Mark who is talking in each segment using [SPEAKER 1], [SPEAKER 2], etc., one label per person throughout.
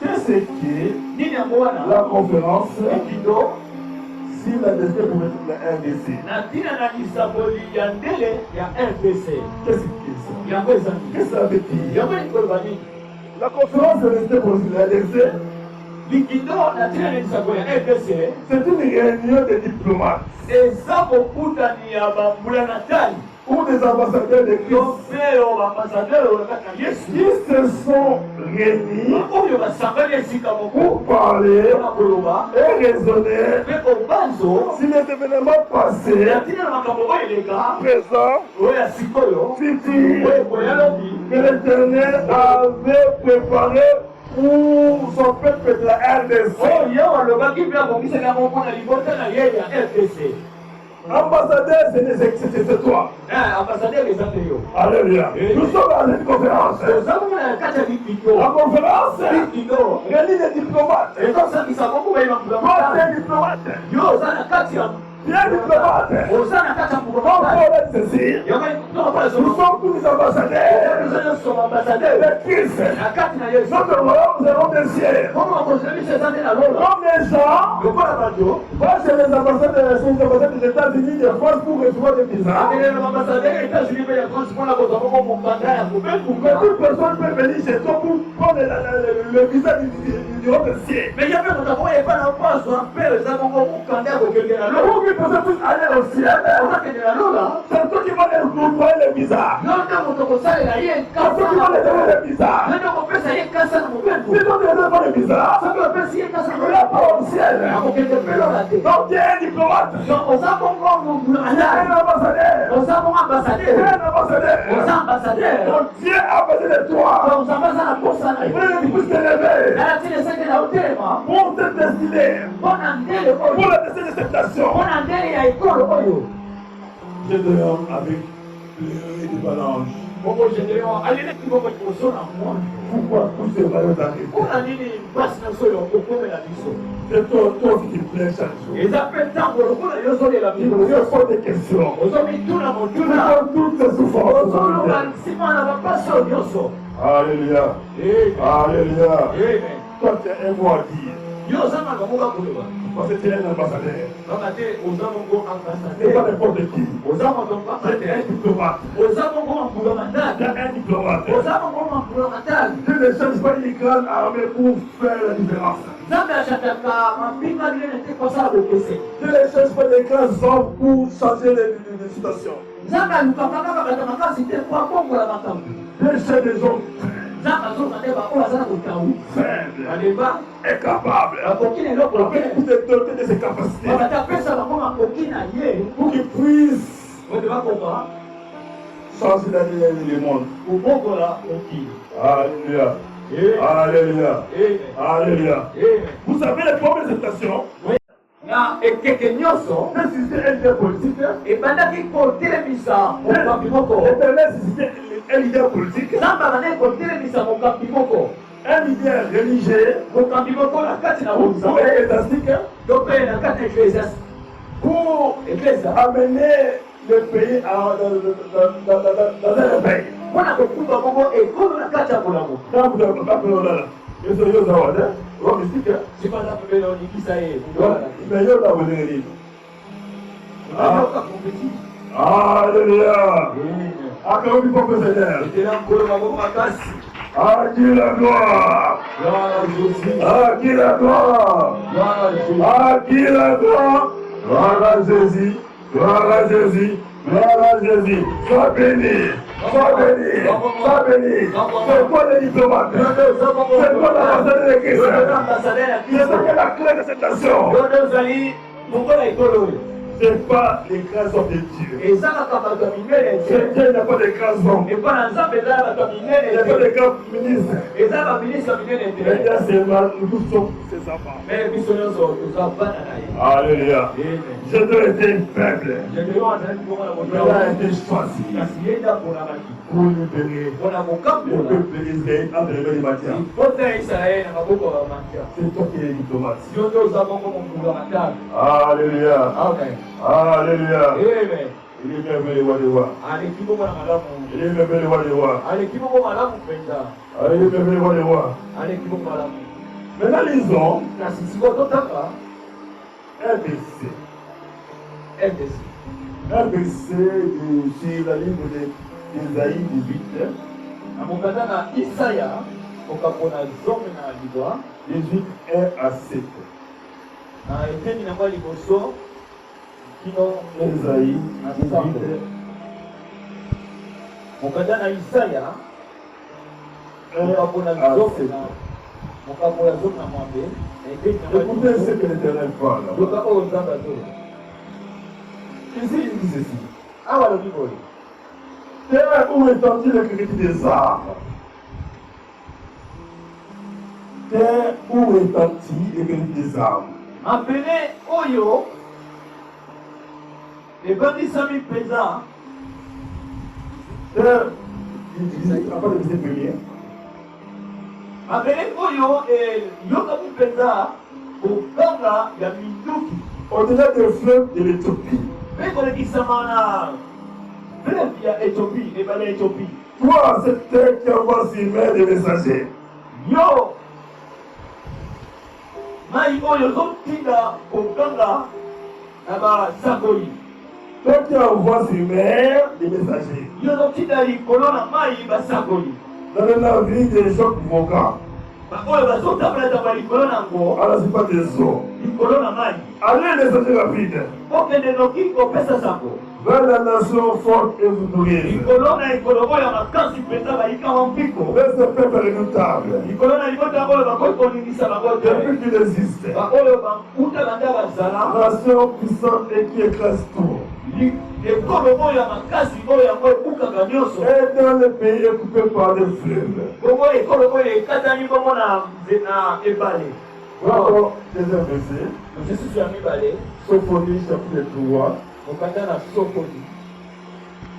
[SPEAKER 1] Qu'est-ce qui la conférence s'il a décidé pour mettre la RDC? Qu'est-ce que ça? Qu'est-ce que ça veut dire? La conférence est restée pour la RDC. C'est une réunion de diplomates ou des ambassadeurs de Christ qui se sont réunis pour parler et raisonner si les événements passés, présents, futurs, que l'Éternel avait préparé pour son peuple de la RDC. Ambassadeur, c'est toi. Alléluia. Nous sommes à une conférence. La conférence réunit les diplomates. Toi, tu es diplomate. Bien diplomate. Nous sommes tous les ambassadeurs de Christ. Notre royaume, nous allons des cieux. Comme les gens vont chez les ambassadeurs des États-Unis, de France pour recevoir des visas. Mais toute personne peut venir chez toi pour prendre le visa du royaume des cieux. Mais il y avait pas ils peuvent tous aller au ciel. C'est toi qui vas les trouver les visas. C'est toi qui vas les donner les visas. Si toi tu ne donnes pas les visas, tu ne vas pas au ciel. Donc tu es un diplomate. Tu es un ambassadeur. Donc Dieu a besoin de toi. Il faut te lever pour te destiner, pour la destinée de cette nation. Je dehors avec le du balange. Pourquoi tous ces vaillants arrivent? C'est toi qui te plaît chaque jour. Il me faut des questions. Tu me toutes ces souffrances. Alléluia. Alléluia. Toi tu es un mot à dire. Parce que tu es un ambassadeur. C'est pas n'importe qui. C'est un diplomate. Un diplomate. Tu ne cherches pas une grande armée pour faire la différence. Tu ne cherches pas des grands hommes pour changer les situations. Tu cherches des hommes faibles, incapables, pour te doter de ses capacités, pour qu'ils puissent changer le monde. Alléluia. Alléluia. Alléluia. Vous savez les problèmes de cette nation? Un leader politique. Un leader politique. Un leader religieux. Pour amener le pays dans un pays. Alléluia. Acclamez pour le Seigneur. À qui la gloire? À qui la gloire? À qui la gloire? Gloire à Jésus. Gloire à Jésus. Gloire à Jésus. Sois béni. Sois béni. Sois béni. C'est quoi les diplomates? C'est quoi l'ambassadeur de Christ? C'est la clé de cette nation. C'est pas les grands hommes de Dieu. C'est Dieu n'a pas de grands hommes. Il n'y a pas de grands ministres. Mais là, c'est mal, nous tous sommes ses enfants. Alléluia. Je dois être faible. Je dois être choisi pour libérer le peuple d'Israël entre les mains du Matia. C'est toi qui es diplomate. Alléluia. Alléluia. Il est merveilleux de voir. Il est merveilleux de voir. Il est merveilleux de voir. Maintenant, lisons
[SPEAKER 2] na sisi kototaka
[SPEAKER 1] RBC.
[SPEAKER 2] RDC.
[SPEAKER 1] RBC sur la livre d'Ésaïe 18.
[SPEAKER 2] Na mokanda na Isaya okapona zome na libwa
[SPEAKER 1] 18 à 7.
[SPEAKER 2] na eteni na kwa liboso kino
[SPEAKER 1] Ésaïe
[SPEAKER 2] na
[SPEAKER 1] 18.
[SPEAKER 2] mokanda na Isaya okapona zome na mokapona zome na mwambe na eteni na kwa
[SPEAKER 1] Écoutez ce que l'Éternel parle.
[SPEAKER 2] yoka oyo nzambe azoyo.
[SPEAKER 1] Ici, il dit ceci.
[SPEAKER 2] Awa lobi boye
[SPEAKER 1] Terre où retentit le cri des armes. Terre où retentit le cri des armes.
[SPEAKER 2] mabele oyo ebandisami mpenza
[SPEAKER 1] Terre, après le verset premier.
[SPEAKER 2] mabele oyo eyokami mpenza kokanga ya minduki
[SPEAKER 1] Au-delà des fleuves de l'Éthiopie.
[SPEAKER 2] mpe kolekisama na fleuve ya Éthiopie, ebale ya Éthiopie.
[SPEAKER 1] Toi, cette terre qui envoie sur mer des messagers.
[SPEAKER 2] Yo mai oyo ozotinda kokanga na basakoli.
[SPEAKER 1] Toi qui envoie sur mer des messagers.
[SPEAKER 2] Yo ozotinda likolo na mai basakoli.
[SPEAKER 1] Dans le navire des chocs volcans.
[SPEAKER 2] Baoyo bazotambola likolo nango
[SPEAKER 1] À la surface des eaux.
[SPEAKER 2] likolo na mai.
[SPEAKER 1] Allez, messagers rapides.
[SPEAKER 2] Okende noki kopesa sango.
[SPEAKER 1] Vers la nation forte et victorieuse.
[SPEAKER 2] Likolo na likolo oyo makasi mpenza bayikama mpiko.
[SPEAKER 1] Vers ce peuple redoutable.
[SPEAKER 2] Likolo na libota oyo bakoki koningisa bango te.
[SPEAKER 1] Depuis qu'il existe.
[SPEAKER 2] Baoyo bauta banda bazala.
[SPEAKER 1] Nation puissante et qui écrase tout.
[SPEAKER 2] ekolo oyo ya makasi oyo yango ebukaka nyonso.
[SPEAKER 1] Et dans le pays est coupé par des fleuves.
[SPEAKER 2] bongo ekolo oyo ekatani bongo na ebale.
[SPEAKER 1] Encore, deuxième verset.
[SPEAKER 2] mosusu ya mibale
[SPEAKER 1] Sophonie chapitre 3.
[SPEAKER 2] mokanda na Sofoni.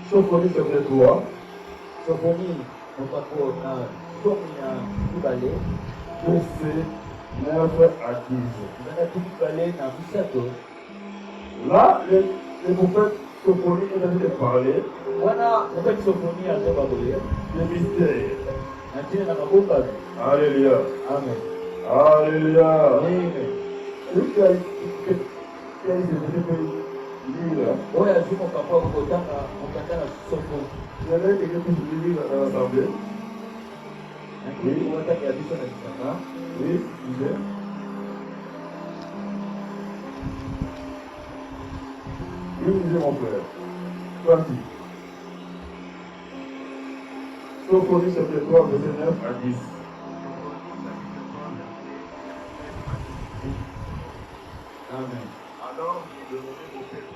[SPEAKER 1] Sophonie chapitre 3.
[SPEAKER 2] Sofoni mokako na zomi ya mibale
[SPEAKER 1] Verset 9 à 10.
[SPEAKER 2] ezalaki mibale na misato.
[SPEAKER 1] Là, le prophète Sophonie est en train de parler
[SPEAKER 2] wana mokati Sofoni azoba boye
[SPEAKER 1] des mystères.
[SPEAKER 2] na ntina na mabombami.
[SPEAKER 1] Alléluia.
[SPEAKER 2] Amen.
[SPEAKER 1] Alléluia.
[SPEAKER 2] Amen.
[SPEAKER 1] Celui qui a essayé de lire,
[SPEAKER 2] oyo azwi mokambo ya kokotanga mokanda na Sofoni.
[SPEAKER 1] il y avait quelqu'un qui lire dans l'assemblée.
[SPEAKER 2] nakili wataki ya biso na lisanga.
[SPEAKER 1] Oui, disait. Oui, disait mon frère. Parti. Sophonie chapitre 3, verset 9 à 10.
[SPEAKER 2] Amen.
[SPEAKER 1] Alors, je demandais au Père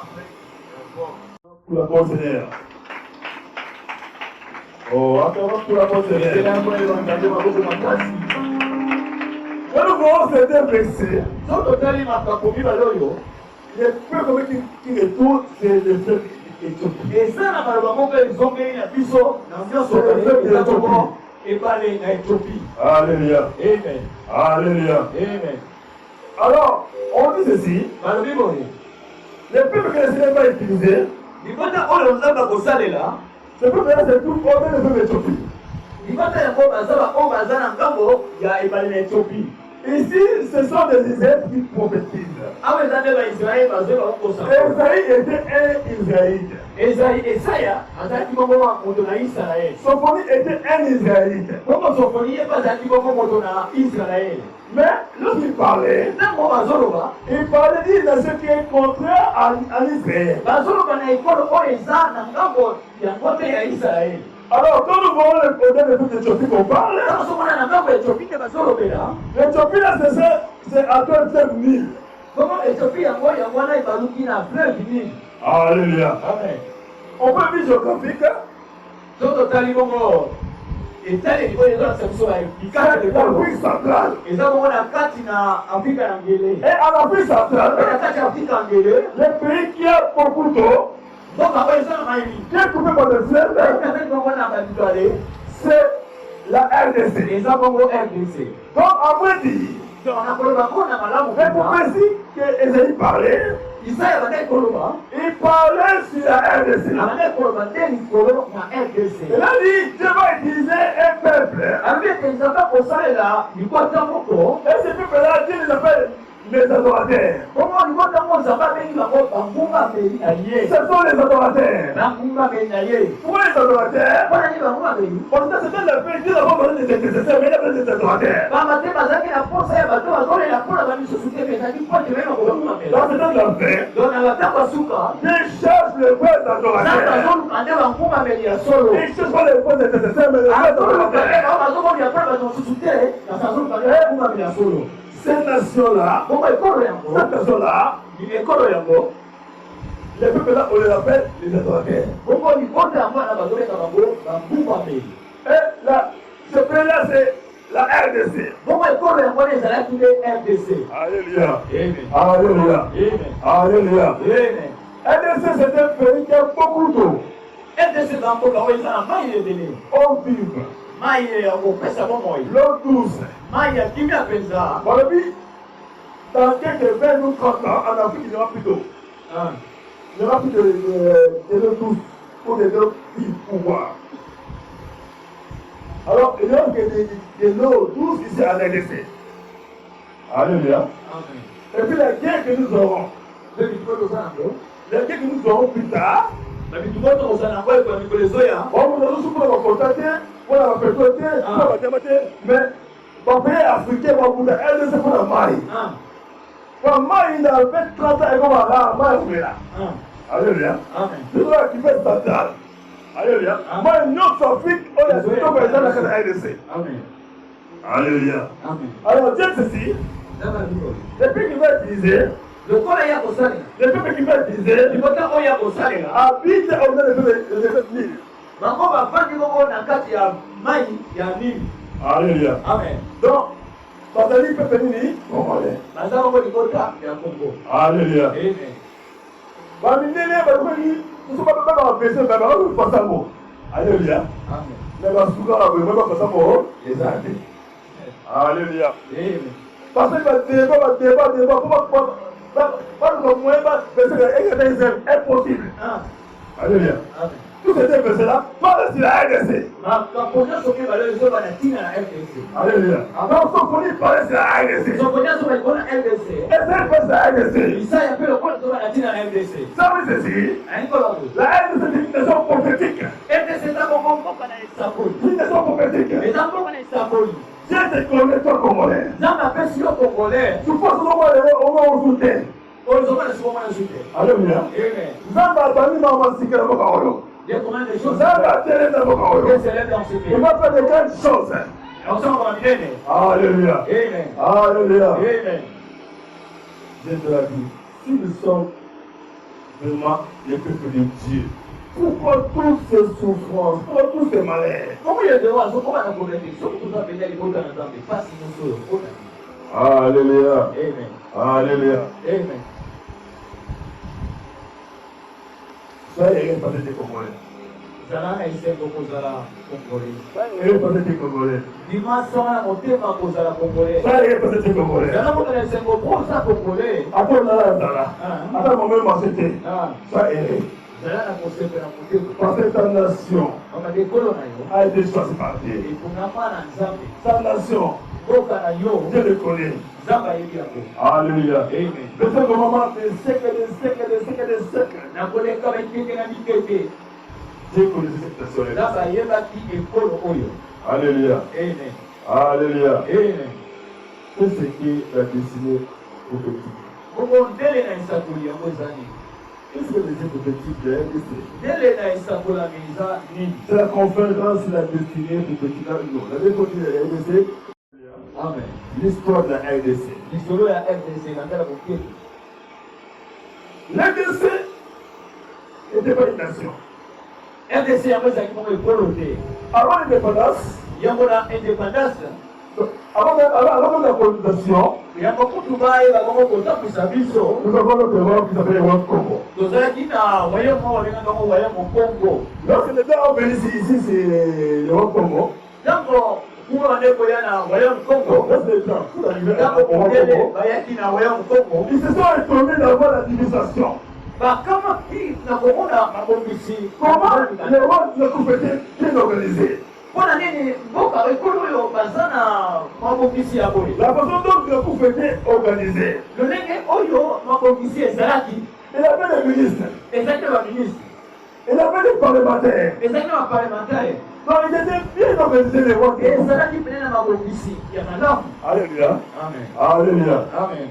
[SPEAKER 1] après pour la bonne Seigneur. Oh, attends pour la bonne Seigneur. Quand nous voyons certains versets,
[SPEAKER 2] soki totali makambo mibale oyo
[SPEAKER 1] les peuples qui retournent, c'est le peuple éthiopien.
[SPEAKER 2] eza na maloba moko ezongeli na biso na nyonso eza bongo ebale na Éthiopie.
[SPEAKER 1] Alléluia.
[SPEAKER 2] Amen.
[SPEAKER 1] Alléluia.
[SPEAKER 2] Amen.
[SPEAKER 1] Alors, on dit ceci,
[SPEAKER 2] balobi boye
[SPEAKER 1] les peuples que le Seigneur va utiliser,
[SPEAKER 2] libota oyo nzambe akosalela
[SPEAKER 1] ces peuples-là, c'est tout comme les peuples éthiopiens.
[SPEAKER 2] libota yango baza baoyo baza na ngambo ya ebale na Éthiopie.
[SPEAKER 1] Ici, ce sont des Israélites qui prophétisent.
[SPEAKER 2] awa eza nde baisraele bazwi bakokosana.
[SPEAKER 1] Esaïe était un Israélite.
[SPEAKER 2] Esaya azalaki bongo moto na Israele.
[SPEAKER 1] Sophonie était un Israélite.
[SPEAKER 2] bongo Sofoni ye mpe azalaki bongo moto na Israele.
[SPEAKER 1] Mais lorsqu'il parlait,
[SPEAKER 2] ntango bazoloba
[SPEAKER 1] il parlait d'une nation qui est contraire à l'Israël.
[SPEAKER 2] bazoloba na ekolo oyo eza na ngambo yango te ya Israele.
[SPEAKER 1] Alors, quand nous voyons le problème de toute l'Éthiopie qu'on parle,
[SPEAKER 2] nazomona na ngambo ya Éthiopie nde bazolobela.
[SPEAKER 1] l'Éthiopie là, c'est à toi le fleuve Nil.
[SPEAKER 2] bongo Éthiopie yango wana ebaluki na fleuve Nil.
[SPEAKER 1] Alléluia.
[SPEAKER 2] Amen.
[SPEAKER 1] On peut vue géographique,
[SPEAKER 2] soki totali bongo etaleli oyo ezolakisa biso
[SPEAKER 1] c'est l'Afrique centrale.
[SPEAKER 2] eza bongo na kati na Afrika ya ngele.
[SPEAKER 1] Et en Afrique
[SPEAKER 2] na
[SPEAKER 1] centrale,
[SPEAKER 2] kati ya Afrika ya ngele
[SPEAKER 1] le pays qui a beaucoup d'eau,
[SPEAKER 2] mboka oyo eza na maili
[SPEAKER 1] qui est coupé par des fleuves,
[SPEAKER 2] ezali bongo na babitwale
[SPEAKER 1] c'est la RDC.
[SPEAKER 2] eza bongo RDC.
[SPEAKER 1] Donc, à vrai dire,
[SPEAKER 2] donc nakoloba mpo na malamu
[SPEAKER 1] les prophéties que Esaïe parlait, Il parlait sur la RDC. Il a dit, Dieu va utiliser un peuple. Et ce peuple-là, Dieu les appelle les adorateurs. Ce sont les adorateurs. Pourquoi les adorateurs? Parce que c'était le pays, Dieu n'a pas besoin des intercesseurs, mais il a besoin des adorateurs. Dans ce temps de la paix, Dieu cherche les vrais adorateurs. Il cherche pas les vrais intercesseurs, mais les vrais adorateurs. Cette nation-là, les peuples-là, on les appelle les adorateurs. Et là, ce pays-là, c'est la RDC. Alléluia. Alléluia. Alléluia. RDC, c'est un pays qui a beaucoup d'eau. On vive. L'eau douce. Dans quelques 20 ou 30 ans, en Afrique, il n'y aura plus d'eau. Il n'y aura plus de l'eau douce pour les eaux vives pour boire. Alors, il y aura de l'eau douce ici à la RDC. Alléluia. Et puis la guerre que nous aurons, la guerre que nous aurons plus tard, on va nous contacter, on va pétroter, mais le pays africain va vous dire, elle ne sait pas la maille. Quand maille, il a 30 ans, il va voir la maille. Alléluia. C'est toi qui fais standard. Alléluia. Moi, notre Afrique, on a tout le temps dans la RDC. Alléluia. Alors, Dieu ceci, depuis qu'il va utiliser, le peuple qui va utiliser, habite au nom de l'île. Alléluia.
[SPEAKER 2] Amen.
[SPEAKER 1] Donc, Bazali peut venir congolais. Alléluia.
[SPEAKER 2] Amen.
[SPEAKER 1] Alléluia. Alléluia. Parce que le débat, impossible. Alléluia. Tous ces deux versets-là parlent sur la RDC. Alléluia. Donc, son premier parlait sur la RDC. Et c'est le sur la RDC. Ça veut dire ceci. La RDC est une nation prophétique. Une nation prophétique. Dieu te connaît, toi, Congolais. Tu penses au moins au soutien. Alléluia. Zamba Bani Mama Sikera Mokaolo. Zamba Télé Mokaolo. Il va faire de grandes choses. Alléluia. Alléluia. Dieu te l'a dit. Si nous sommes vraiment les peuples de Dieu, pourquoi toutes ces souffrances, pourquoi tous ces malheurs? Alléluia. Alléluia. Soyez respectés des Congolais. Soyez respectés des Congolais. Soyez respectés des Congolais. Attends, moi-même, moi, c'était. Soyez. Parce que ta nation a été choisie par Dieu. Ta nation, Dieu le connaît. Alléluia. De ce moment, des siècles, des siècles, des siècles, des siècles. Dieu connaît cette nation-là. Alléluia. Alléluia. C'est ce qui est destiné prophétique. Qu'est-ce que les yeux prophétiques de RDC? C'est la conférence sur la destinée prophétique. Non, la destinée de la RDC. Amen. L'histoire de la RDC. L'RDC n'était pas une nation. Avant l'indépendance, avant la colonisation, nous avons notre royaume qui s'appelle le royaume Congo. Lorsque les gens ont venu ici, c'est le royaume Congo.
[SPEAKER 2] pour aller koya na royaume Congo.
[SPEAKER 1] Laisse les gens, tout arrivé à
[SPEAKER 2] Ntango mondele
[SPEAKER 1] Congo.
[SPEAKER 2] bayaki na royaume Congo.
[SPEAKER 1] Ils se sont étonnés d'avoir la divinisation.
[SPEAKER 2] Bakama ki na komona mabongisi.
[SPEAKER 1] Comment les rois de coupe étaient bien organisés.
[SPEAKER 2] Mpona nini mboka ekolo oyo baza na mabongisi ya boye.
[SPEAKER 1] La façon dont le coupe était organisé.
[SPEAKER 2] Lolenge oyo mabongisi ezalaki.
[SPEAKER 1] Il y avait des ministres.
[SPEAKER 2] Ezalaki na baministre.
[SPEAKER 1] Il y avait des parlementaires.
[SPEAKER 2] Ezalaki na baparlementaire.
[SPEAKER 1] Donc ils étaient bien organisés les rois.
[SPEAKER 2] Ezalaki pene na mabongisi ya malamu.
[SPEAKER 1] Alléluia.
[SPEAKER 2] Amen.
[SPEAKER 1] Alléluia.
[SPEAKER 2] Amen.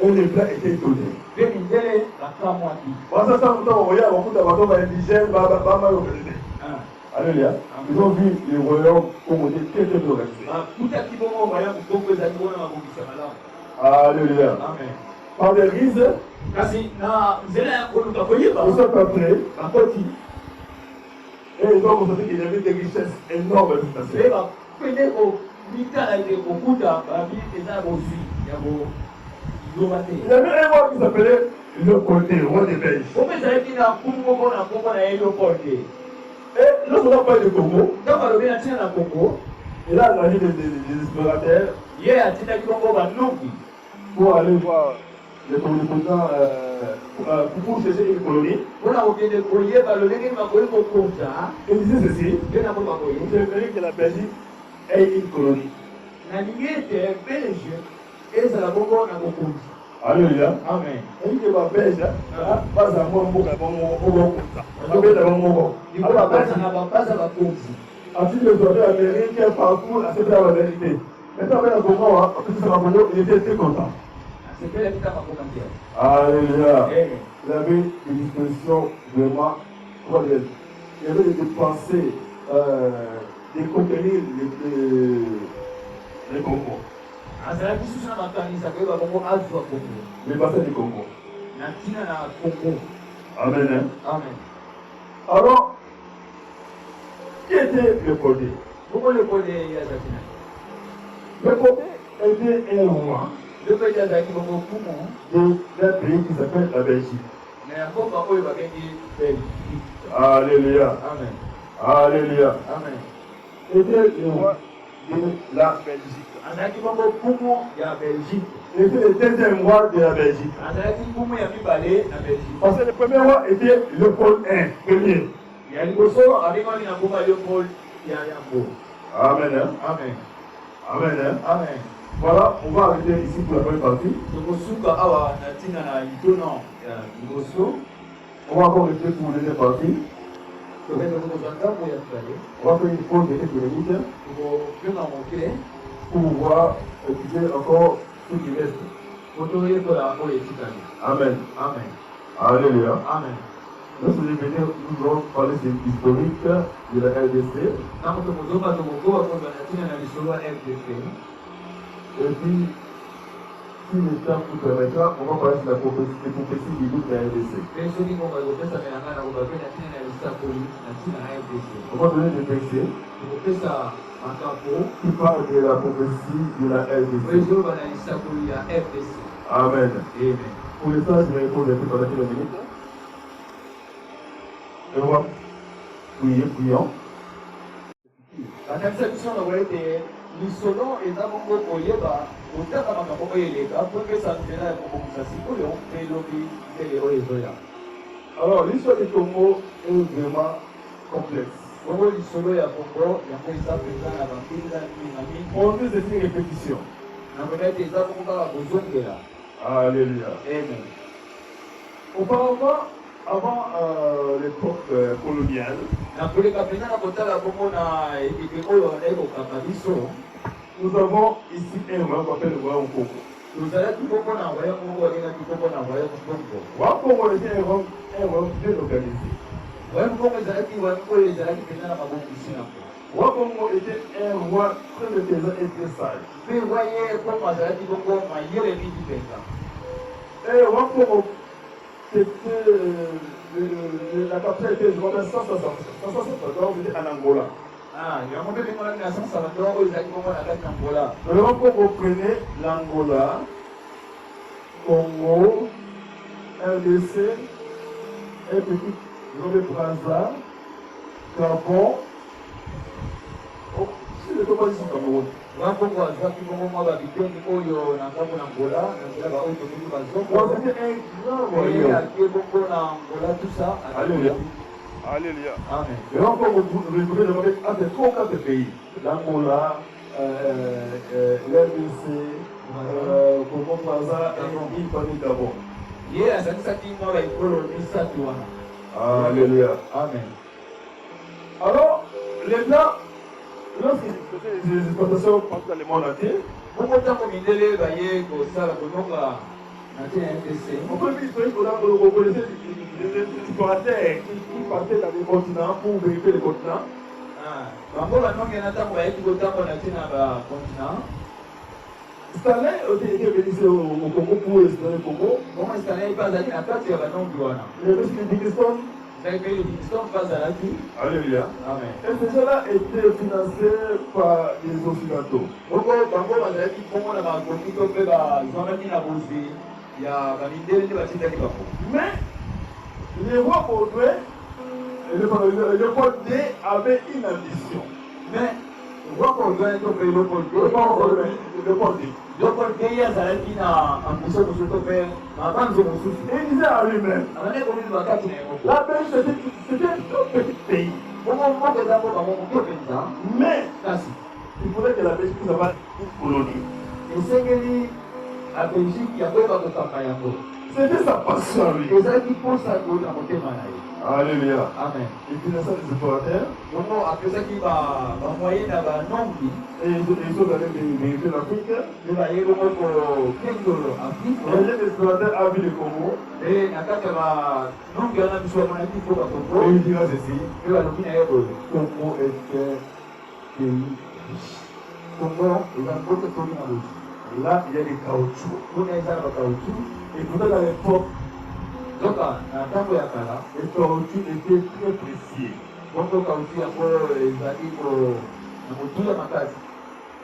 [SPEAKER 1] Et les plats étaient étonnés.
[SPEAKER 2] Mpe mindele bakamwaki.
[SPEAKER 1] Parce que ça, on voyait beaucoup de bateaux indigènes, mal organisés. Alléluia. Ils ont vu les royaumes commodés très bien organisés.
[SPEAKER 2] Bakutaki bongo royaume Congo ezali bona mabongisi ya malamu.
[SPEAKER 1] Alléluia.
[SPEAKER 2] Amen.
[SPEAKER 1] Par des rises,
[SPEAKER 2] Kasi na nzela ya koluka koyeba
[SPEAKER 1] ils sont entrés
[SPEAKER 2] bakoti
[SPEAKER 1] et ils ont constaté qu'il y avait des richesses énormes.
[SPEAKER 2] mpe bakende komitala ete kokuta babi eza bozwi ya koyoba te.
[SPEAKER 1] Il y avait un roi qui s'appelait le Côté, roi des Belges.
[SPEAKER 2] Bongo ezalaki na nkumu moko na nkombo na ye Léopold.
[SPEAKER 1] Et lorsqu'on a parlé de Congo,
[SPEAKER 2] Ntango alobi na ntina na Congo,
[SPEAKER 1] il a engagé des explorateurs
[SPEAKER 2] ye atindaki bongo banungi
[SPEAKER 1] pour aller voir les colonisations, pour chercher une colonie.
[SPEAKER 2] mpona kokende koyeba lolenge bakoki kokota
[SPEAKER 1] Il disait ceci,
[SPEAKER 2] nde nango bakoye
[SPEAKER 1] j'aimerais que la Belgique ait une colonie.
[SPEAKER 2] nalingi ete belge ezala bongo na bokonzi.
[SPEAKER 1] Alléluia.
[SPEAKER 2] Amen.
[SPEAKER 1] Et que ma Belge, pas à moi,
[SPEAKER 2] baza bakonzi
[SPEAKER 1] ensuite, les soldats américains parcourent à cette la vérité. Maintenant, avec la Congo, il était très content.
[SPEAKER 2] asepelaki ta makoka ntia.
[SPEAKER 1] Alléluia. Il avait des dispositions vraiment, comment dire, il avait des pensées, de conquérir les Congo.
[SPEAKER 2] azalaki susu na makanisa koyeba bongo azwa Congo
[SPEAKER 1] Les bassins du Congo.
[SPEAKER 2] na ntina na Congo.
[SPEAKER 1] Amen. Hein?
[SPEAKER 2] Amen.
[SPEAKER 1] Alors, qui était le Condé?
[SPEAKER 2] bongo Léopold azalaki na
[SPEAKER 1] Le Condé était un roi
[SPEAKER 2] Léopold azalaki bongo kumu
[SPEAKER 1] d'un pays qui s'appelle la Belgique.
[SPEAKER 2] na ya mboka oyo babengi Belgique.
[SPEAKER 1] Alléluia.
[SPEAKER 2] Amen.
[SPEAKER 1] Alléluia.
[SPEAKER 2] Amen.
[SPEAKER 1] Était le roi de la Belgique.
[SPEAKER 2] azalaki bongo kumu ya Belgique.
[SPEAKER 1] Il était le deuxième roi de la Belgique.
[SPEAKER 2] azalaki kumu ya mibale na Belgique.
[SPEAKER 1] Parce que le premier roi était Léopold I, premier.
[SPEAKER 2] ya liboso abengami na nkombo ya Léopold ya yango.
[SPEAKER 1] Amen. Hein?
[SPEAKER 2] Amen.
[SPEAKER 1] Amen. Hein?
[SPEAKER 2] Amen.
[SPEAKER 1] Voilà, on va arrêter ici pour la première partie.
[SPEAKER 2] tokosuka awa na ntina na litono ya liboso.
[SPEAKER 1] On va encore rester pour la deuxième partie.
[SPEAKER 2] tokende kokozwa ntango ya mibale
[SPEAKER 1] On va faire une pause de quelques minutes
[SPEAKER 2] tokobenga moke
[SPEAKER 1] pour pouvoir étudier encore ce qui reste.
[SPEAKER 2] po toyekola oyo etikali.
[SPEAKER 1] Amen.
[SPEAKER 2] Amen.
[SPEAKER 1] Alléluia.
[SPEAKER 2] Amen.
[SPEAKER 1] Lorsque je venais, nous allons parler de l'historique de la RDC.
[SPEAKER 2] ntango tokozoba tokokoba kozwa na ntina na lisolo ya RDC.
[SPEAKER 1] Et puis, si le temps nous permettra, on va parler de la prophétie biblique de la RDC.
[SPEAKER 2] mpe soki bongo ekopesamela ngai na koba mpe na ntina na lisakoli na ntina na RDC.
[SPEAKER 1] On va donner des versets
[SPEAKER 2] tokopesa makambo
[SPEAKER 1] qui parlent de la prophétie de la
[SPEAKER 2] oyo
[SPEAKER 1] RDC.
[SPEAKER 2] ezoloba na lisakoli ya RDC.
[SPEAKER 1] Amen.
[SPEAKER 2] Amen.
[SPEAKER 1] Pour l'instant, je vais répondre un peu pendant quelques minutes. Et on va prier, prions.
[SPEAKER 2] bakanisa biso na koya ete lisolo eza bongo koyeba kotanga makambo oyo eleka po epesa nzela ya kobongisa sikoyo mpe elobi ndenge oyo ezoya.
[SPEAKER 1] Alors, l'histoire du Congo est vraiment complexe.
[SPEAKER 2] bongo lisolo ya kongo yango eza mpenza na bambinga mingi mingi.
[SPEAKER 1] On dit c'est une répétition.
[SPEAKER 2] na koya ete eza bongo kaka kozongela.
[SPEAKER 1] Alléluia.
[SPEAKER 2] Amen.
[SPEAKER 1] Auparavant, avant l'époque coloniale,
[SPEAKER 2] na koleka mpenza na kotala bongo na ekeke oyo ekokaka biso
[SPEAKER 1] nous avons ici un royaume qu'on appelle le royaume Congo.
[SPEAKER 2] tozalaki bongo na royaume moko balingaki bongo na royaume Congo.
[SPEAKER 1] Royaume Congo était un royaume bien organisé.
[SPEAKER 2] royaume Congo ezalaki royaume oyo ezalaki mpenza na mabongisi na po.
[SPEAKER 1] Royaume Congo était un roi très apaisant et très sage.
[SPEAKER 2] mpe roi ye kongo azalaki bongo mayele mingi mpenza.
[SPEAKER 1] Et Royaume Congo, c'était la capitale était je crois 160 donc c'était en Angola.
[SPEAKER 2] yango mpe bengolaki na san salvador oyo ezalaki bongo na kati na ngola.
[SPEAKER 1] Le Royaume Congo prenait l'Angola, Congo, RDC, un petit Congo Brazza, Gabon, de Togo ici au Cameroun.
[SPEAKER 2] Moi, pourquoi je vois que moi, je suis au Angola,
[SPEAKER 1] C'était un grand voyage.
[SPEAKER 2] tout ça.
[SPEAKER 1] Alléluia. Alléluia.
[SPEAKER 2] Amen.
[SPEAKER 1] Et encore, vous pouvez demander entre 3 ou 4 pays. L'Angola, l'RDC, Congo Braza et l'Île Gabon. Alléluia.
[SPEAKER 2] Amen.
[SPEAKER 1] Alors, l'État, lorsqu'il faisait des exportations partout dans le monde entier, on peut dire que vous connaissez des explorateurs qui partaient dans les continents pour vérifier les continents. Stanley était venu au Congo pour explorer le Congo. Le monsieur Livingstone. Alléluia.
[SPEAKER 2] Amen.
[SPEAKER 1] Et ces gens-là étaient financés par les Occidentaux. Mais les rois Baudouin, le Paul D avait une ambition.
[SPEAKER 2] Mais le Paul D.
[SPEAKER 1] Et il disait à lui-même, la Belgique c'était un tout petit pays. Mais il faudrait que la Belgique puisse avoir une colonie. C'était sa passion à lui. Alléluia.
[SPEAKER 2] Amen.
[SPEAKER 1] Il finançait les explorateurs. Et ils sont allés vérifier l'Afrique. Et les explorateurs ont vu le Congo. Et il dira ceci. Congo était pays riche. Là, il y a des caoutchoucs. Et pourtant, à l'époque, le caoutchouc était très précieux.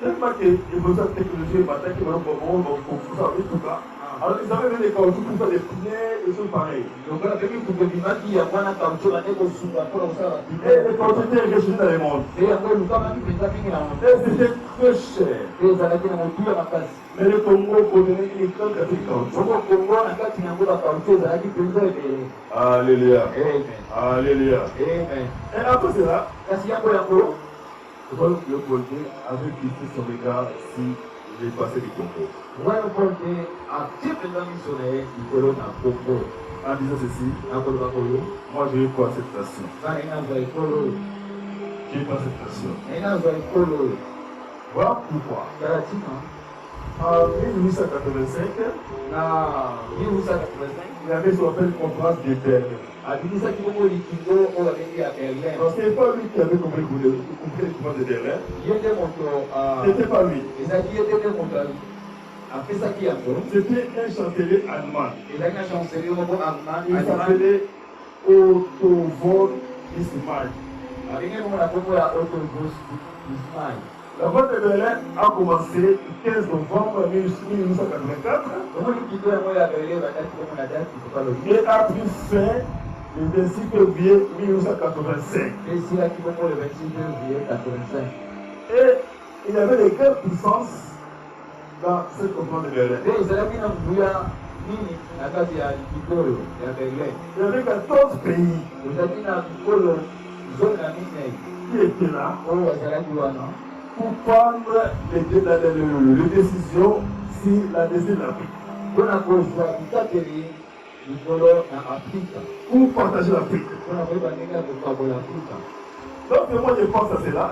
[SPEAKER 1] Tellement que les besoins de technologie matin qui vont pour ça, en tout cas. Alors, ils avaient des caoutchoucs pour faire des pneus, des choses pareilles. Et les caoutchoucs étaient rejetés dans le monde. Et c'était très cher. Mais le Congo contenait une grande quantité de caoutchouc. Alléluia. Alléluia. Et après cela, le Paul D avait quitté son regard si les passés du Congo. En disant ceci, moi je vais prendre cette nation. Je vais prendre cette nation. Voilà pourquoi. En 1885, il y avait ce qu'on appelle une conférence de Berlin. Donc ce n'est pas lui qui avait compris le conférence de Berlin. Ce n'était pas lui. C'était un chancelier allemand. Il s'appelait Otto von Bismarck. La vente de Berlin a commencé le 15 novembre 1884 et a pris fin le 26 février 1885. Et il y avait des grandes puissances dans cette conférence de Berlin. Il y avait 14 pays qui étaient là pour prendre les décisions sur la destinée de l'Afrique. Pour partager l'Afrique. Donc moi je pense à cela.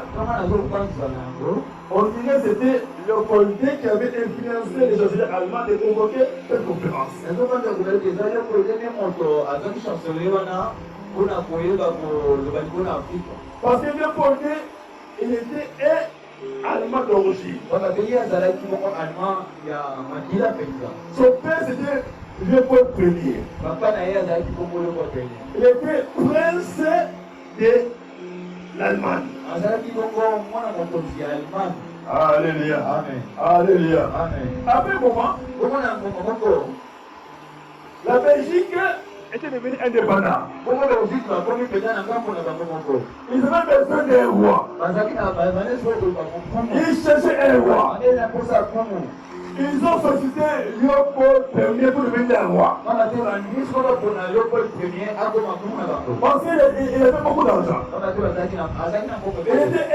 [SPEAKER 1] On dirait que c'était le Paul D qui avait influencé les chanceliers allemands de convoquer cette conférence. Parce que le Paul D, il était un allemand d'origine. Son père c'était Léopold Ier. Il était prince de l'Allemagne. Alléluia.
[SPEAKER 2] Amen.
[SPEAKER 1] Alléluia.
[SPEAKER 2] Amen.
[SPEAKER 1] Après un moment, la Belgique était devenu indépendant.
[SPEAKER 2] Bongo Belgique va comme peut-être un grand monde dans Bongo.
[SPEAKER 1] Ils avaient besoin d'un roi.
[SPEAKER 2] Bazaki na bazane so ko ba ko.
[SPEAKER 1] Ils cherchaient un roi.
[SPEAKER 2] Ane na pour ça comme.
[SPEAKER 1] Ils ont sollicité Léopold Ier pour devenir un roi.
[SPEAKER 2] Mama te ba ni so ko na Léopold Ier ako ma ko na ba.
[SPEAKER 1] Parce qu'il avait beaucoup d'argent.
[SPEAKER 2] Mama te bazaki na ko.
[SPEAKER 1] Il était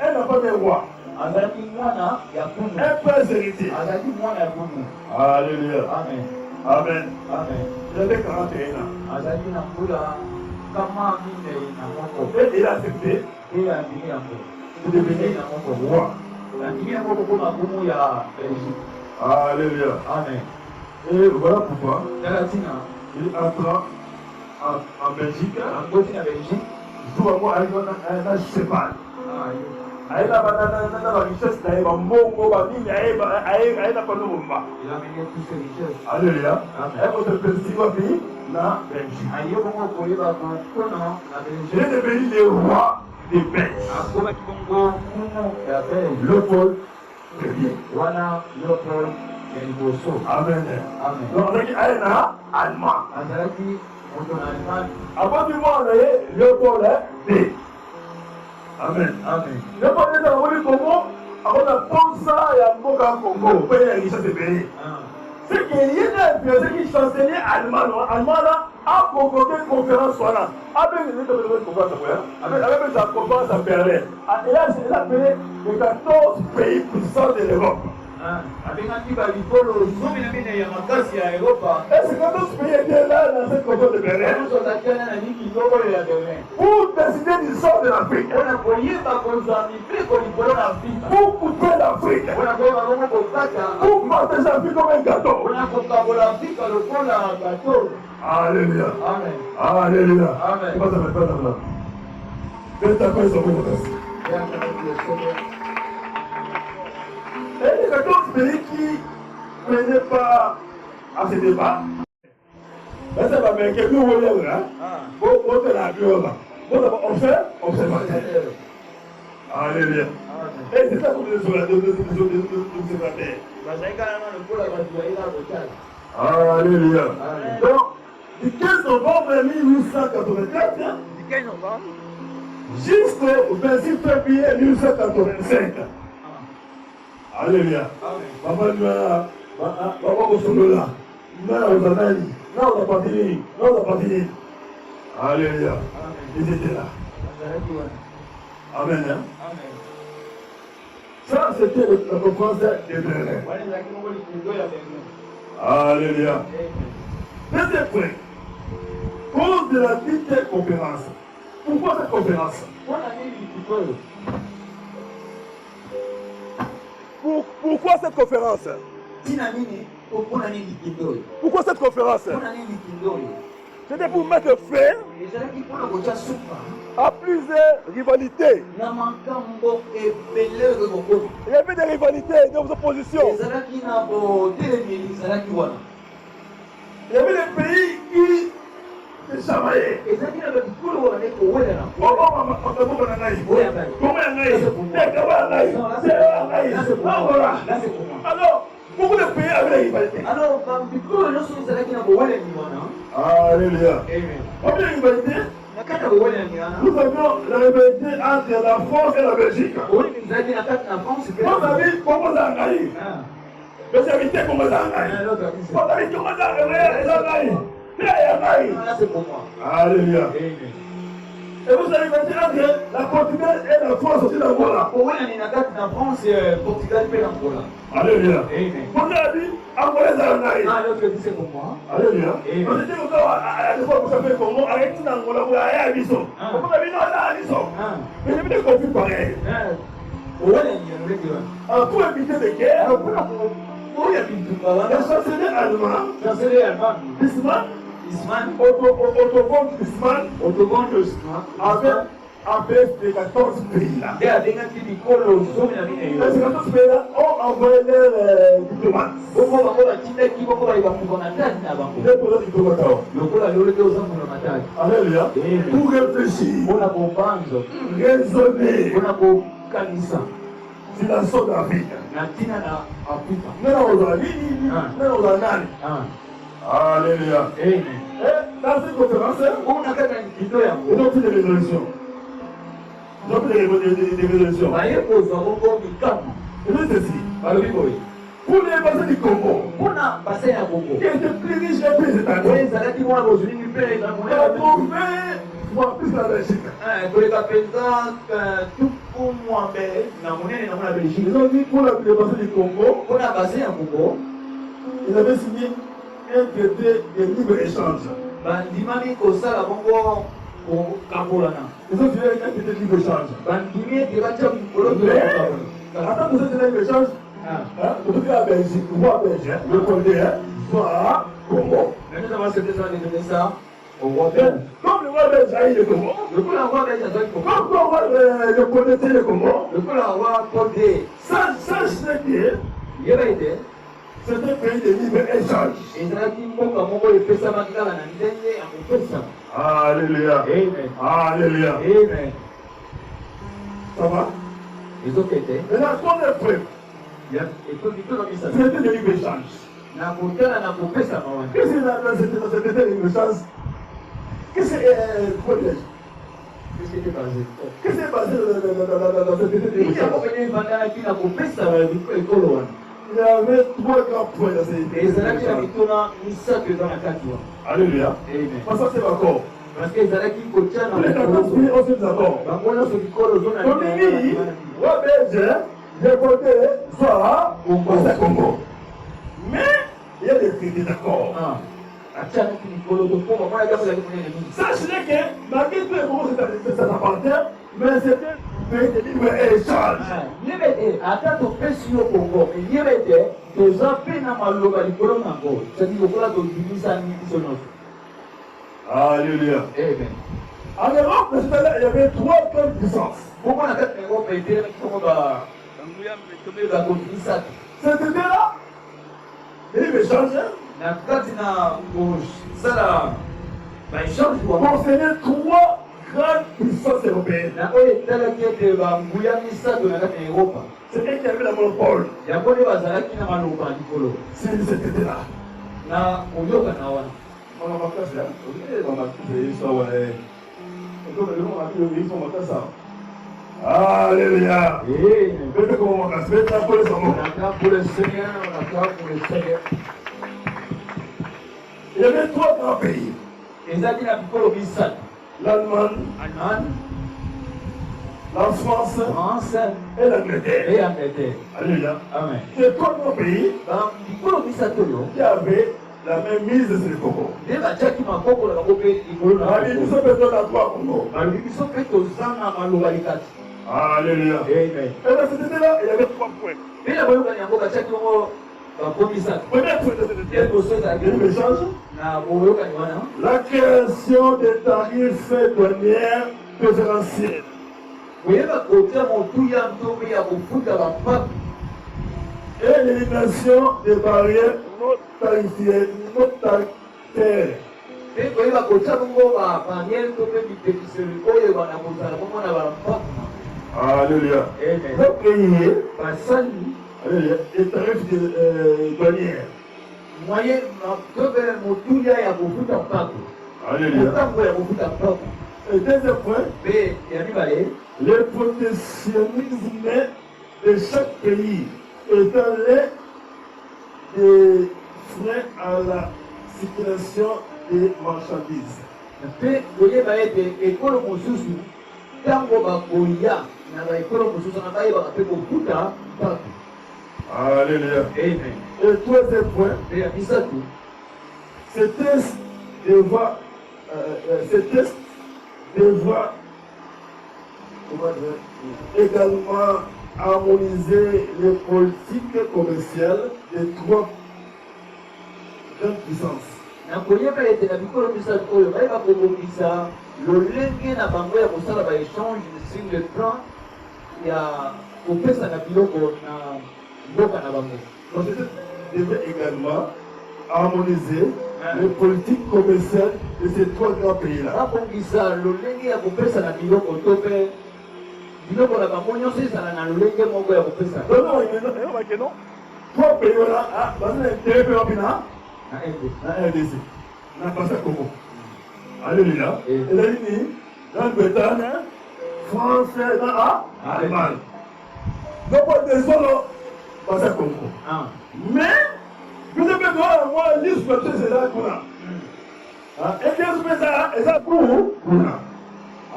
[SPEAKER 1] un enfant d'un roi.
[SPEAKER 2] Azaki mwana ya kunu.
[SPEAKER 1] Un prince héritier.
[SPEAKER 2] Azaki mwana ya kunu.
[SPEAKER 1] Alléluia.
[SPEAKER 2] Amen.
[SPEAKER 1] Amen.
[SPEAKER 2] Amen.
[SPEAKER 1] Il avait 41 ans.
[SPEAKER 2] Azaki na mbula kama mine na moko.
[SPEAKER 1] Et il a accepté
[SPEAKER 2] Et ya ndimi yango.
[SPEAKER 1] de devenir
[SPEAKER 2] na moko.
[SPEAKER 1] roi.
[SPEAKER 2] Na ndimi yango ko na kumu ya Belgique.
[SPEAKER 1] Alléluia.
[SPEAKER 2] Amen.
[SPEAKER 1] Et voilà pourquoi
[SPEAKER 2] Dalatina.
[SPEAKER 1] il entra en Belgique.
[SPEAKER 2] Angoti na Belgique.
[SPEAKER 1] Souvent, il a cheval.
[SPEAKER 2] Ah,
[SPEAKER 1] Il a la richesse, il a mbongo, il a pas de mouvement.
[SPEAKER 2] il a mené tous ses richesses.
[SPEAKER 1] Alléluia.
[SPEAKER 2] Amen.
[SPEAKER 1] Et votre président pays, la Belgique.
[SPEAKER 2] Ayo bongo koyeba ko kono na
[SPEAKER 1] Il est
[SPEAKER 2] Belgique.
[SPEAKER 1] devenu le roi des Belges.
[SPEAKER 2] Akoma kikongo kumu ya Belgique.
[SPEAKER 1] Léopold Ier.
[SPEAKER 2] Wana Léopold ya liboso.
[SPEAKER 1] Amen.
[SPEAKER 2] Amen.
[SPEAKER 1] Donc, il y a un Allemand.
[SPEAKER 2] Azalaki moto na Allemagne.
[SPEAKER 1] Avant du monde, Léopold Ier. Amen.
[SPEAKER 2] Amen.
[SPEAKER 1] Léopold Ier a voulu Congo. Avant de prendre ça, il y a beaucoup de Congo. Pour y richesse des pays. Ce qui est chancelier allemand là, a convoqué une conférence là. Avec une conférence avec sa conférence à Berlin. Et là, c'est appelé les 14 pays puissants de l'Europe.
[SPEAKER 2] Abengaki balikolo zomi na mine ya makasi ya Europa.
[SPEAKER 1] Et ces 14 pays étaient là dans cette conférence de Berlin
[SPEAKER 2] Tozakana na niki ngoko ya Berlin.
[SPEAKER 1] pour décider du sort de l'Afrique.
[SPEAKER 2] Ona koyeba kozami pe kolikolo na Afrika.
[SPEAKER 1] Pour couper l'Afrique.
[SPEAKER 2] Ona koyeba bongo kokata.
[SPEAKER 1] Pour partager l'Afrique comme un gâteau.
[SPEAKER 2] Ona kokabola Afrika lokola bateau.
[SPEAKER 1] Alléluia.
[SPEAKER 2] Amen.
[SPEAKER 1] Alléluia.
[SPEAKER 2] Amen.
[SPEAKER 1] C'est pas ça, c'est pas ça. Faites ta paix sur votre tête. Et les 14 pays qui ne venaient pas à ce débat, mais ça va bien que nous voyons là, pour te la vie là. Bon, d'abord, on fait observateur. Alléluia. Et c'est ça qu'on est sur la observateur. Alléluia. Donc, du 15 novembre 1884 jusqu'au 26 février 1885. Alléluia. Papa nous a papa Kosolola. Nous a Ozanani. Nous a Patini. Nous a Patini. Alléluia. Ils étaient là. Amen. Ça, c'était la conférence de Berlin. Alléluia. Deuxième point. Cause de la dite conférence. Pourquoi cette conférence? Pourquoi cette conférence? Pourquoi cette conférence? C'était pour mettre fin à plusieurs rivalités. Il y avait des rivalités, des oppositions. Il y avait des pays qui se chamaillaient. Alors, beaucoup de pays avaient des rivalités. Alléluia. Combien de rivalités? Nous avions la rivalité entre la France et la Belgique. Vous avez comment ça a gagné? Mais c'est vite comment ça a gagné. Vous avez comment ça a gagné? Alléluia. Et vous avez rivalité entre la Portugal et la France aussi dans voilà. Alléluia. Vous avez dit Angolais ça a gagné. Alléluia. Vous avez dit à l'époque vous savez comment arrêtez d'Angola vous avez à Bissau. Vous avez dit non là à Bissau. Mais il y avait des conflits pareils. Pour éviter des guerres, le chancelier allemand, Bismarck, Otto von Bismarck, avait les 14 pays là. Et ces 14 pays là ont envoyé leurs diplomates. Alléluia. Pour réfléchir, raisonner sur la sorte d'Afrique. Alléluia.
[SPEAKER 2] Amen.
[SPEAKER 1] Et dans cette conférence,
[SPEAKER 2] On a fait une vidéo.
[SPEAKER 1] ils ont pris des résolutions. Ils ont pris des résolutions.
[SPEAKER 2] Bah, il faut savoir du camp.
[SPEAKER 1] Ils ont ceci.
[SPEAKER 2] Bah, le Bible.
[SPEAKER 1] Pour les bassins du Congo,
[SPEAKER 2] On a passé à Congo.
[SPEAKER 1] qui étaient plus riches et plus
[SPEAKER 2] Oui,
[SPEAKER 1] établis,
[SPEAKER 2] ça a dit moi, aux Unis du Pays, dans mon
[SPEAKER 1] ils ont trouvé fois plus la Belgique.
[SPEAKER 2] Pour les capitans, tout pour moi, mais dans mon année, dans la Belgique.
[SPEAKER 1] Ils ont dit pour les bassins du Congo,
[SPEAKER 2] On a passé à Congo.
[SPEAKER 1] ils avaient signé un traité de libre-échange.
[SPEAKER 2] Bandimami kosala bongo ko kapolana.
[SPEAKER 1] Ils ont signé un traité de libre-échange.
[SPEAKER 2] Bandimi kebacha mikolo de
[SPEAKER 1] Mais, attends que ce libre-échange, vous devez à Belgique, vous à Belgique, le Condé, soit Congo.
[SPEAKER 2] Mais nous avons accepté ça de donner ça au roi
[SPEAKER 1] Mais,
[SPEAKER 2] belge.
[SPEAKER 1] comme le roi belge a eu le Congo,
[SPEAKER 2] Le coup la roi belge a donné Congo.
[SPEAKER 1] comme le roi le Condé était le Congo,
[SPEAKER 2] Le coup la roi Condé.
[SPEAKER 1] ça que
[SPEAKER 2] Il y avait été.
[SPEAKER 1] c'est un pays de libre-échange.
[SPEAKER 2] ezalaki mboka moko epesamaki kaka na ndenge ya kopesa.
[SPEAKER 1] Alléluia.
[SPEAKER 2] Amen.
[SPEAKER 1] Alléluia.
[SPEAKER 2] Amen.
[SPEAKER 1] Ça va?
[SPEAKER 2] ezokete
[SPEAKER 1] Maintenant, comme les frères,
[SPEAKER 2] etolobisa
[SPEAKER 1] traité de libre-échange.
[SPEAKER 2] na kotala na kopesama wana.
[SPEAKER 1] Qu'est-ce que c'est dans ce traité de libre-échange? Qu'est-ce que c'est quoi déjà?
[SPEAKER 2] Qu'est-ce qui était basé?
[SPEAKER 1] Qu'est-ce qui est basé dans ce traité de
[SPEAKER 2] Ili yango
[SPEAKER 1] libre-échange?
[SPEAKER 2] pene evandalaki na kopesama ekolo wana.
[SPEAKER 1] Il y avait trois grands points dans ce traité de
[SPEAKER 2] ezalaki na
[SPEAKER 1] libre-échange.
[SPEAKER 2] mituna misato eza na kati wana.
[SPEAKER 1] Alléluia.
[SPEAKER 2] Amen.
[SPEAKER 1] Parce que c'est d'accord.
[SPEAKER 2] Parce que ezalaki kotia na
[SPEAKER 1] Tous les 14 pays ont fait d'accord.
[SPEAKER 2] bango nyonso mikolo ozona
[SPEAKER 1] Comini, roi belge, j'ai voté soit au Congo. Mais il y a des traités d'accord.
[SPEAKER 2] atianaki mikolo topo bamona jambo ezalaki monene mingi.
[SPEAKER 1] Sachez que malgré tout le Congo, ça appartient, mais c'est un pays de libre-échange.
[SPEAKER 2] yebe te ata topesi yo kongo yebe te toza mpe na maloba likolo nango sadi lokola tobimisani biso nyonso.
[SPEAKER 1] Alléluia.
[SPEAKER 2] Amen.
[SPEAKER 1] En Europe, il y avait trois grandes puissances.
[SPEAKER 2] bongo na kati na erope etelemaki bongo banguya tombe bakonzi misato
[SPEAKER 1] Ce traité-là, de libre-échange,
[SPEAKER 2] na kati na kosala baéchange wana
[SPEAKER 1] concernait trois grandes puissances européennes.
[SPEAKER 2] na oyo etalaki ete banguya misato na kati na eropa
[SPEAKER 1] C'était qui avait le monopole.
[SPEAKER 2] yango nde bazalaki na maloba likolo
[SPEAKER 1] C'est ce traité-là.
[SPEAKER 2] na koyokana wana.
[SPEAKER 1] On va faire ça. On va faire ça. Alléluia.
[SPEAKER 2] Amen.
[SPEAKER 1] Faites comment on va se mettre pour les hommes.
[SPEAKER 2] On attend pour le Seigneur, on attend pour le Seigneur.
[SPEAKER 1] Il y avait trois grands pays.
[SPEAKER 2] ezalaki na bikolo misato:
[SPEAKER 1] L'Allemagne,
[SPEAKER 2] Allemagne,
[SPEAKER 1] la France
[SPEAKER 2] France
[SPEAKER 1] et l'Angleterre.
[SPEAKER 2] et Angleterre.
[SPEAKER 1] Alléluia.
[SPEAKER 2] Amen.
[SPEAKER 1] Ces trois grands pays
[SPEAKER 2] bikolo misato oyo
[SPEAKER 1] qui avaient la même mise sur le Congo.
[SPEAKER 2] nde batiaki maboko na bango mpe likolo na
[SPEAKER 1] Allez, nous sommes besoin d'un trois Congo.
[SPEAKER 2] balobi biso mpe toza na maloba likati.
[SPEAKER 1] Alléluia.
[SPEAKER 2] Amen.
[SPEAKER 1] Et dans cet été-là, il y avait trois points.
[SPEAKER 2] mpe na boyokani yango batiaki yango bango misato.
[SPEAKER 1] Premier point de cet
[SPEAKER 2] ye
[SPEAKER 1] été,
[SPEAKER 2] liboso ezalaki
[SPEAKER 1] il échange.
[SPEAKER 2] na boyokani wana
[SPEAKER 1] La création des tarifs douanières préférentiels.
[SPEAKER 2] koyeba kotia motuya ntombe ya kofuta bampaka
[SPEAKER 1] Et l'élimination des barrières non tarifaires.
[SPEAKER 2] mpe koyeba kotia bongo bapaniere to mpe bipekiseli oyo bana kozala bongo na bampaka.
[SPEAKER 1] Alléluia.
[SPEAKER 2] Amen.
[SPEAKER 1] Donc, payer
[SPEAKER 2] basali
[SPEAKER 1] les tarifs douanières.
[SPEAKER 2] moyen tobe motuya ya kofuta mpako
[SPEAKER 1] Alléluia.
[SPEAKER 2] motango ya kofuta mpako.
[SPEAKER 1] Et deuxième point,
[SPEAKER 2] mpe ya mibale
[SPEAKER 1] le protectionnisme de chaque pays étalait des freins à la circulation des marchandises.
[SPEAKER 2] mpe koyeba ete ekolo mosusu ntango bakoya na baekolo mosusu na bayebaka mpe kofuta mpako.
[SPEAKER 1] Alléluia.
[SPEAKER 2] Amen.
[SPEAKER 1] Et troisième point,
[SPEAKER 2] mpe ya misato
[SPEAKER 1] ce texte devra également harmoniser les politiques commerciales des trois grandes puissances.
[SPEAKER 2] na koyeba ete na bikolo misato oyo bayeba kobongisa lolenge na bango ya kosala baéchange sur le plan ya kopesa na biloko na mboka na bango.
[SPEAKER 1] Donc, ce devrait également harmoniser les politiques commerciales de ces trois grands pays-là.
[SPEAKER 2] babongisa lolenge ya kopesa na biloko to mpe biloko na bango nyonso ezala na lolenge moko ya kopesa.
[SPEAKER 1] Donc, non, trois pays-là, basé sur l'intérêt européen, na RDC na pasa Congo. Alléluia. États-Unis, Grande-Bretagne, France, Allemagne. Donc on descend là, pasa Congo. Mais vous avez besoin moi liste de c'est là qu'on a. Et qu'est-ce que ça et ça pour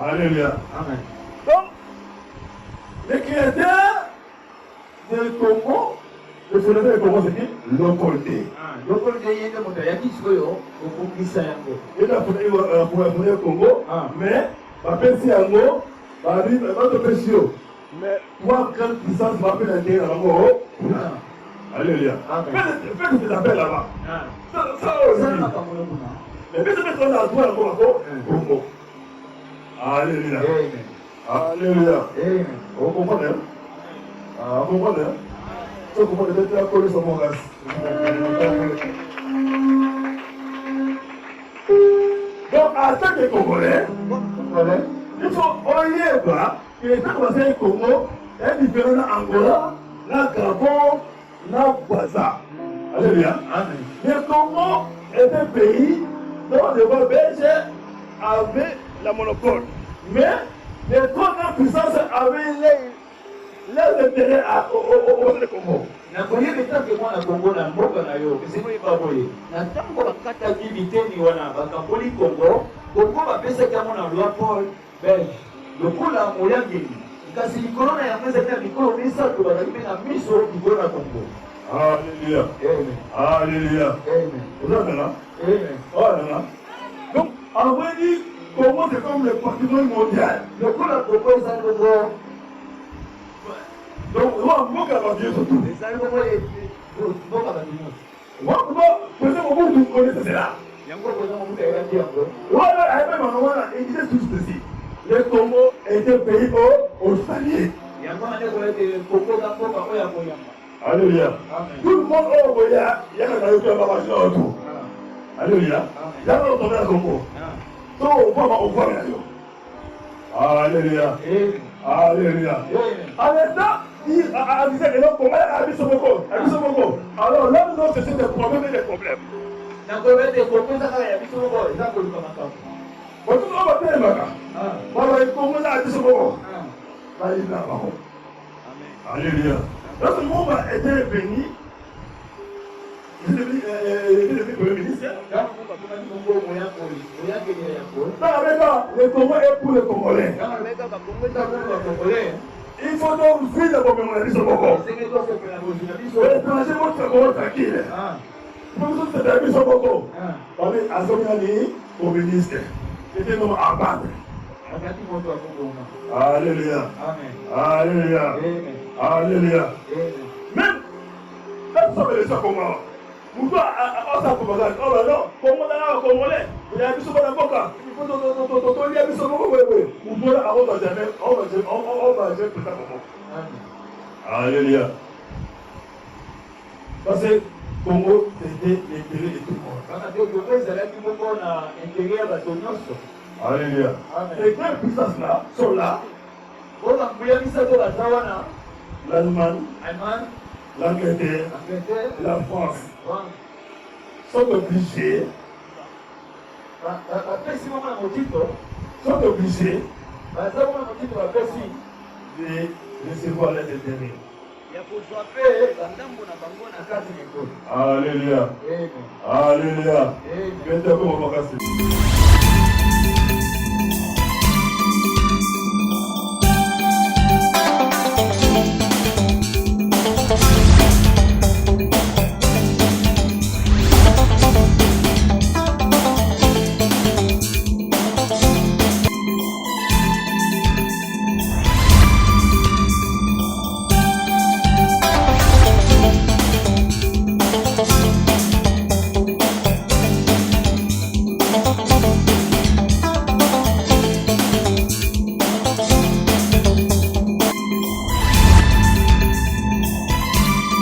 [SPEAKER 1] Alléluia.
[SPEAKER 2] Amen.
[SPEAKER 1] Donc les créateurs du Congo, le fondateur du Congo c'est qui? Lokolde.
[SPEAKER 2] Lokolde yende moto ya kisoyo okukisa yango.
[SPEAKER 1] Il a fondé le Congo, mais bapesi yango babi bato pesio. Mais trois grandes puissances m'appellent la terre là-bas. Alléluia. Faites des appels là-bas. Ça aussi. Mais faites des appels là-bas Congo. Alléluia. Alléluia. Vous comprenez? Vous comprenez? Vous comprenez? Vous êtes là pour les savoir. Donc, en tant que Congolais, il faut oyer que les gens qui au Congo est différent d'Angola, la Gabon, la Baza. Alléluia. Le Congo est un pays dont les rois belges avaient la monopole. Mais les trois grandes puissances avaient les intérêts au Congo.
[SPEAKER 2] Na koyeba tanke mwana Congo na mboka na yo esikoyi baboye na ntango bakataki biteni wana bakamboli Congo bapesaki yango na loi Paul belge lokola moyangeli kasi likolo na yango ezali na mikolo misato bazali mpe na miso likolo na Congo.
[SPEAKER 1] Alléluia. Alléluia. Amen. Amen. Donc en vrai dire Congo c'est comme le patrimoine mondial.
[SPEAKER 2] Lokola Congo ezali bongo.
[SPEAKER 1] Donc, on va Dieu surtout. Moi, vous connaissez cela. Il disait tout ceci. Le Congo est un pays hospitalier. Alléluia. Tout le monde au Boya, il y a un autour. Alléluia. Il y a un autre Congo. Donc, on voit bien. Alléluia. Alléluia. En état, il disait que l'homme comment a mis son mot. Alors là, nous avons des problèmes et des problèmes. Quand tout le monde va faire alléluia. Lorsque le monde a été béni, il est devenu premier ministre. Le Congo est pour les Congolais. Il faut donc vivre comme on a dit ce moment. L'étranger montre le Congo tranquille. Il faut que ce soit mis au Congo. Parce que Azomani, au ministre, était un homme à battre. Alléluia. Alléluia. Alléluia. Même, quand nous sommes les gens comme moi, nous devons avoir propagande. Oh non, comment on a Congolais? Il y a un bisou dans la boca. Il faut il y a un bisou dans la boca. Nous devons avoir jamais, on va jamais plus tard. Alléluia. Parce que Congo, c'était l'intérêt de tout le monde. Alléluia. Les grandes puissances-là sont là. L'Allemagne, l'Angleterre, la France sont obligés de recevoir les intérêts. Alléluia. Alléluia.